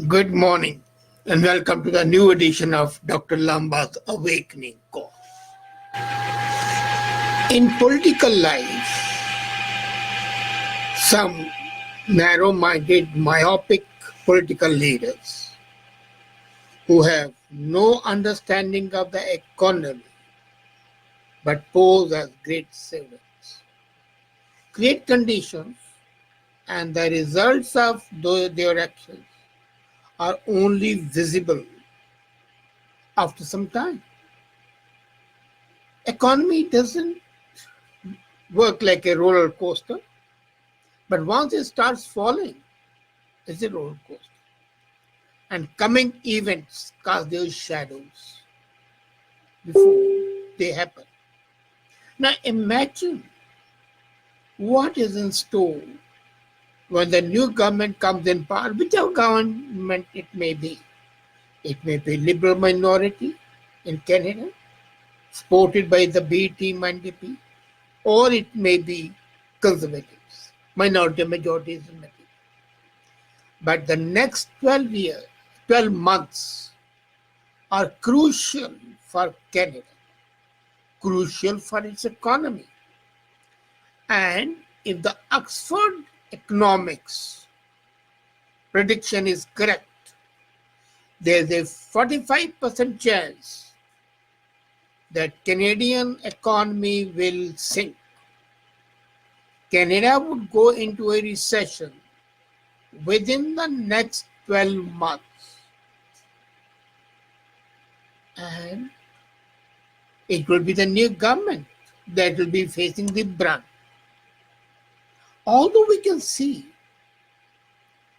Good morning and welcome to the new edition of Dr. Lamba's Awakening Call. In political life, some narrow-minded, myopic political leaders who have no understanding of the economy but pose as great servants create conditions and the results of their actions are only visible after some time. Economy doesn't work like a roller coaster, but once it starts falling, it's a roller coaster. And coming events cast their shadows before they happen. Now imagine what is in store when the new government comes in power, whichever government it may be. It may be liberal minority in Canada, supported by the B team and DP, or it may be conservatives, minority majorities in the people. But the next 12 months are crucial for Canada, crucial for its economy. And if the Oxford economics prediction is correct, there's a 45% chance that Canadian economy will sink. Canada would go into a recession within the next 12 months. And it will be the new government that will be facing the brunt. Although we can see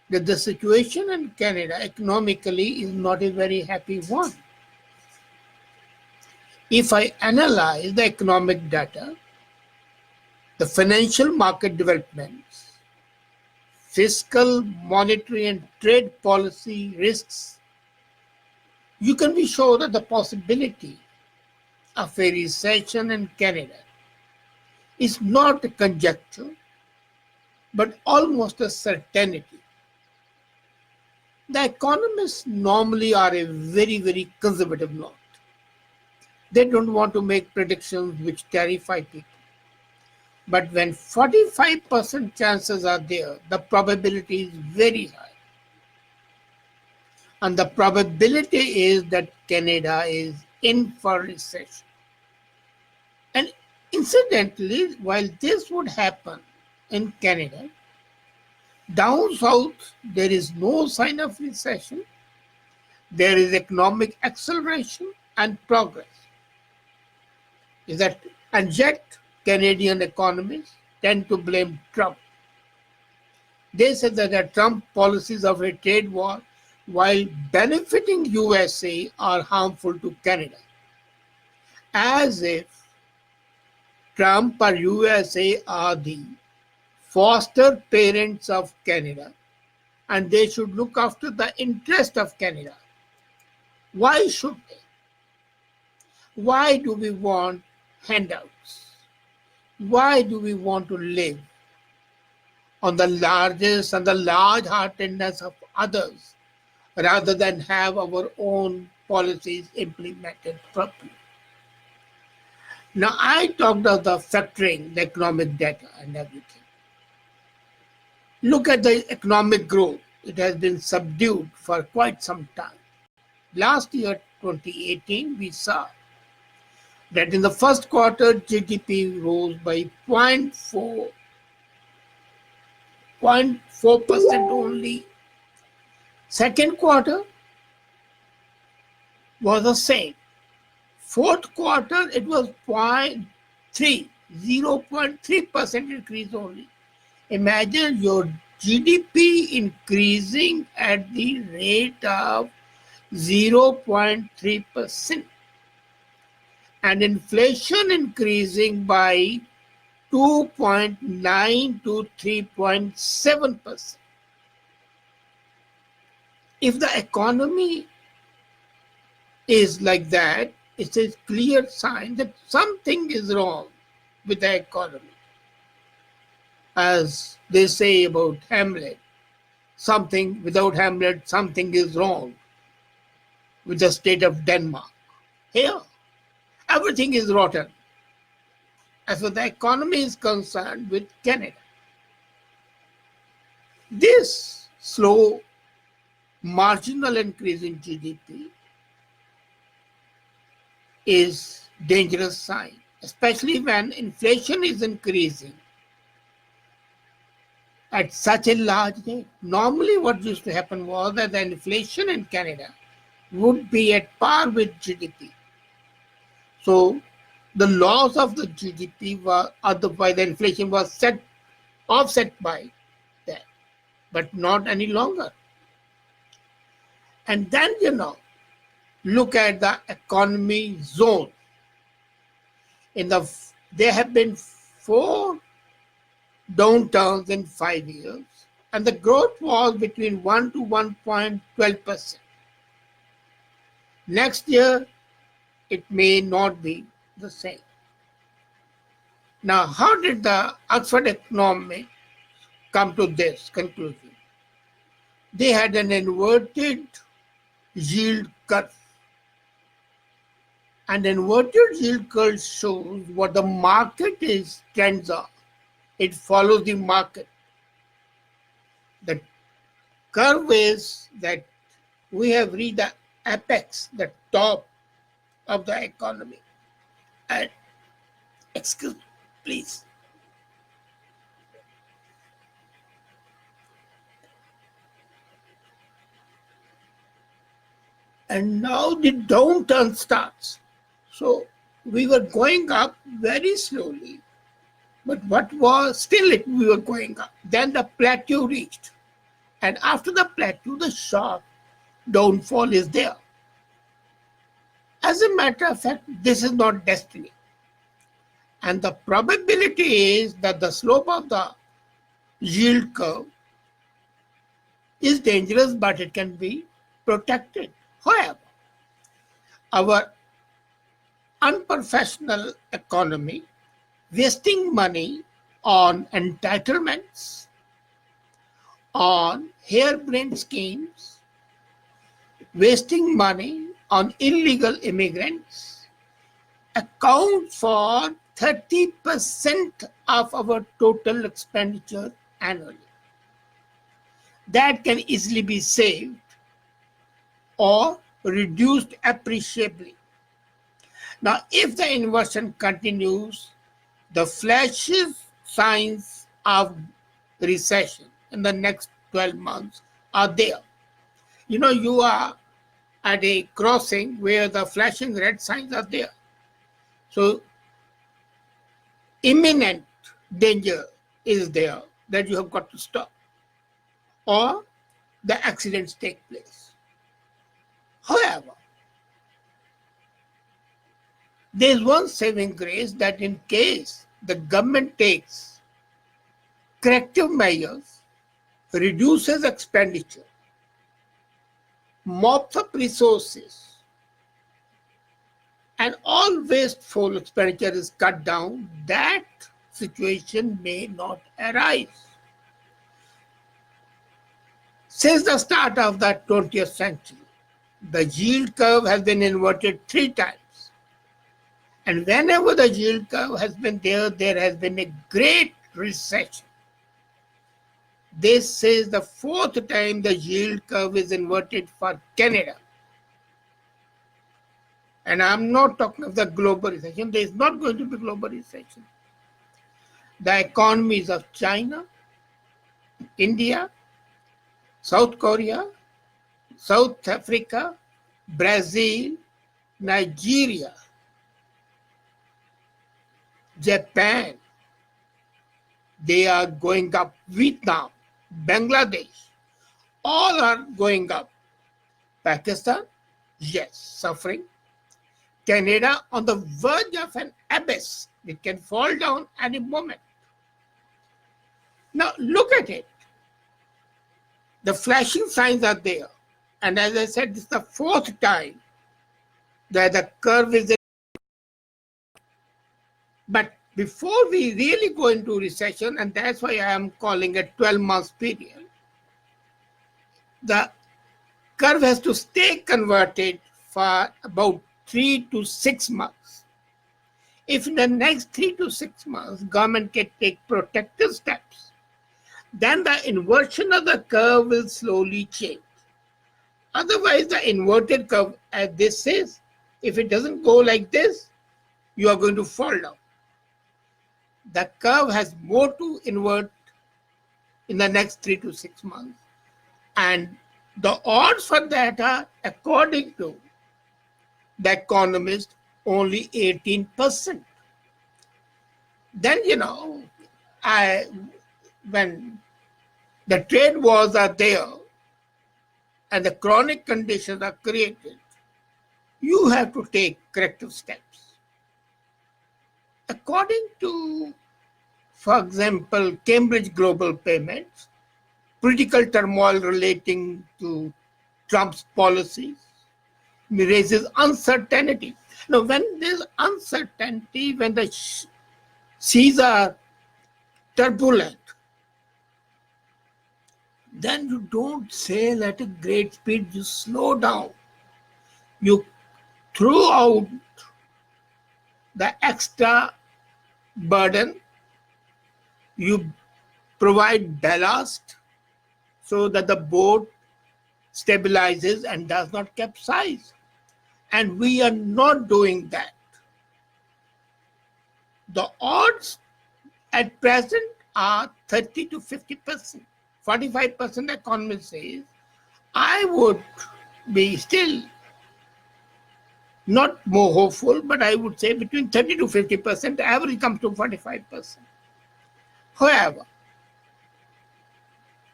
that the situation in Canada economically is not a very happy one. If I analyze the economic data, the financial market developments, fiscal, monetary, and trade policy risks, you can be sure that the possibility of a recession in Canada is not a conjecture, but almost a certainty. The economists normally are a very, very conservative lot. They don't want to make predictions which terrify people. But when 45% chances are there, the probability is very high. And the probability is that Canada is in for recession. And incidentally, while this would happen in Canada, down south, there is no sign of recession. There is economic acceleration and progress. And yet, Canadian economists tend to blame Trump. They said that the Trump policies of a trade war, while benefiting USA, are harmful to Canada. As if Trump or USA are the foster parents of Canada and they should look after the interest of Canada. Why should they? Why do we want handouts? Why do we want to live on the largest and the large-heartedness of others rather than have our own policies implemented properly? Now, I talked of the factoring, the economic data and everything. Look at the economic growth. It has been subdued for quite some time. Last year, 2018, we saw that in the first quarter, GDP rose by 0.4% only. Second quarter was the same. Fourth quarter, it was 0.3% increase only. Imagine your GDP increasing at the rate of 0.3% and inflation increasing by 2.9 to 3.7%. If the economy is like that, it's a clear sign that something is wrong with the economy. As they say about Hamlet, something without Hamlet, something is wrong with the state of Denmark. Here, everything is rotten. As far as the economy is concerned with Canada, this slow marginal increase in GDP is dangerous sign, especially when inflation is increasing at such a large rate. Normally what used to happen was that the inflation in Canada would be at par with GDP. So the loss of the GDP was otherwise the inflation was offset by that, but not any longer. And then look at the economy zone. There have been 4 downturns in 5 years, and the growth was between 1 to 1.12%. Next year, it may not be the same. Now, how did the Oxford economists come to this conclusion? They had an inverted yield curve. And inverted yield curve shows what the market is trends are. It follows the market. The curve is that we have reached the apex, the top of the economy. And excuse me, please. And now the downturn starts. So we were going up very slowly, but we were going up. Then the plateau reached. And after the plateau, the sharp downfall is there. As a matter of fact, this is not destiny. And the probability is that the slope of the yield curve is dangerous, but it can be protected. However, our unprofessional economy, wasting money on entitlements, on harebrained schemes, wasting money on illegal immigrants, account for 30% of our total expenditure annually. That can easily be saved or reduced appreciably. Now, if the inversion continues, the flashes signs of recession in the next 12 months are there. You are at a crossing where the flashing red signs are there. So, imminent danger is there that you have got to stop, or the accidents take place. However, there is one saving grace that in case the government takes corrective measures, reduces expenditure, mops up resources, and all wasteful expenditure is cut down, that situation may not arise. Since the start of the 20th century, the yield curve has been inverted 3 times. And whenever the yield curve has been there has been a great recession. This is the 4th time the yield curve is inverted for Canada. And I'm not talking of the global recession. There is not going to be global recession. The economies of China, India, South Korea, South Africa, Brazil, Nigeria, Japan, they are going up. Vietnam, Bangladesh, all are going up. Pakistan, yes, suffering. Canada on the verge of an abyss. It can fall down any moment. Now look at it. The flashing signs are there. And as I said, this is the 4th time that the curve is. But before we really go into recession, and that's why I am calling it 12 months period, the curve has to stay converted for about 3 to 6 months. If in the next 3 to 6 months, government can take protective steps, then the inversion of the curve will slowly change. Otherwise, the inverted curve, as this says, if it doesn't go like this, you are going to fall down. The curve has more to invert in the next 3 to 6 months. And the odds for that are, according to the economist, only 18%. Then, when the trade wars are there and the chronic conditions are created, you have to take corrective steps. According to, for example, Cambridge Global Payments, political turmoil relating to Trump's policies raises uncertainty. Now, when there's uncertainty, when the seas are turbulent, then you don't sail at a great speed, you slow down. You throw out the extra burden, you provide ballast so that the boat stabilizes and does not capsize. And we are not doing that. The odds at present are 30 to 50%. 45% economist says, I would be still not more hopeful, but I would say between 30 to 50%, the average comes to 45%. However,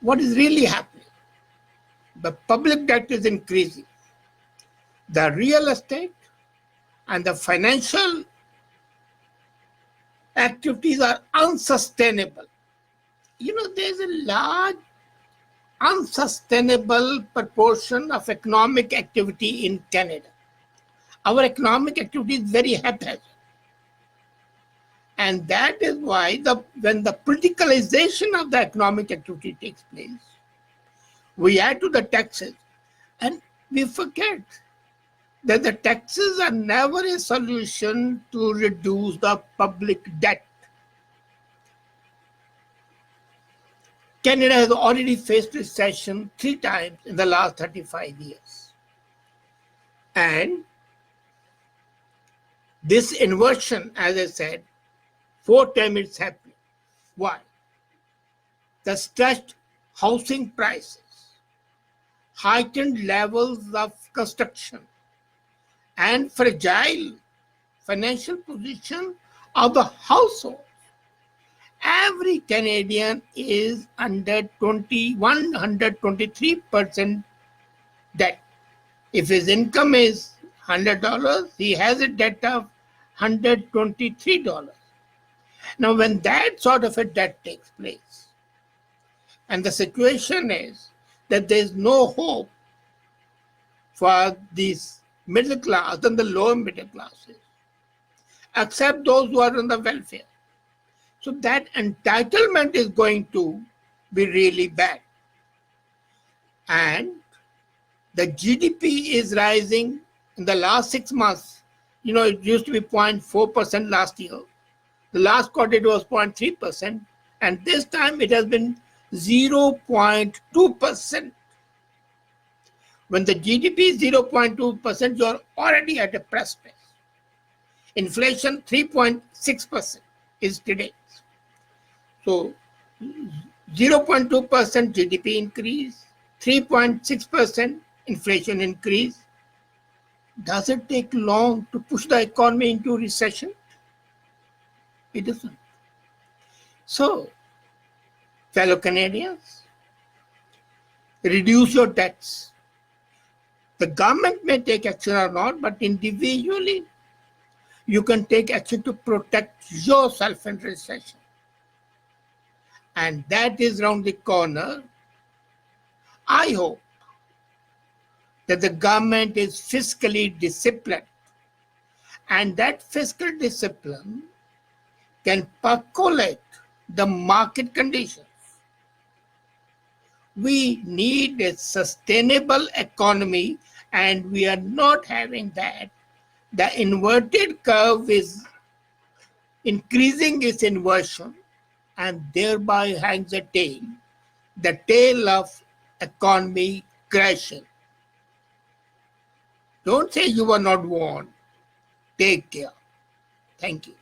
what is really happening? The public debt is increasing. The real estate and the financial activities are unsustainable. There's a large unsustainable proportion of economic activity in Canada. Our economic activity is very haphazard. And that is why when the politicalization of the economic activity takes place, we add to the taxes and we forget that the taxes are never a solution to reduce the public debt. Canada has already faced recession 3 times in the last 35 years. And this inversion, as I said, 4 times it's happening. Why? The stretched housing prices, heightened levels of construction, and fragile financial position of the household. Every Canadian is under 123% debt. If his income is $100, he has a debt of $123. Now, when that sort of a debt takes place, and the situation is that there is no hope for these middle class and the lower middle classes, except those who are on the welfare. So that entitlement is going to be really bad. And the GDP is rising in the last 6 months. It used to be 0.4% last year. The last quarter it was 0.3%. And this time it has been 0.2%. When the GDP is 0.2%, you are already at a precipice. Inflation 3.6% is today. So 0.2% GDP increase, 3.6% inflation increase. Does it take long to push the economy into recession? It doesn't. So, fellow Canadians, reduce your debts. The government may take action or not, but individually, you can take action to protect yourself in recession. And that is around the corner. I hope that the government is fiscally disciplined, and that fiscal discipline can percolate the market conditions. We need a sustainable economy, and we are not having that. The inverted curve is increasing its inversion, and thereby hangs a tail, the tail of economy crashing. Don't say you were not warned. Take care. Thank you.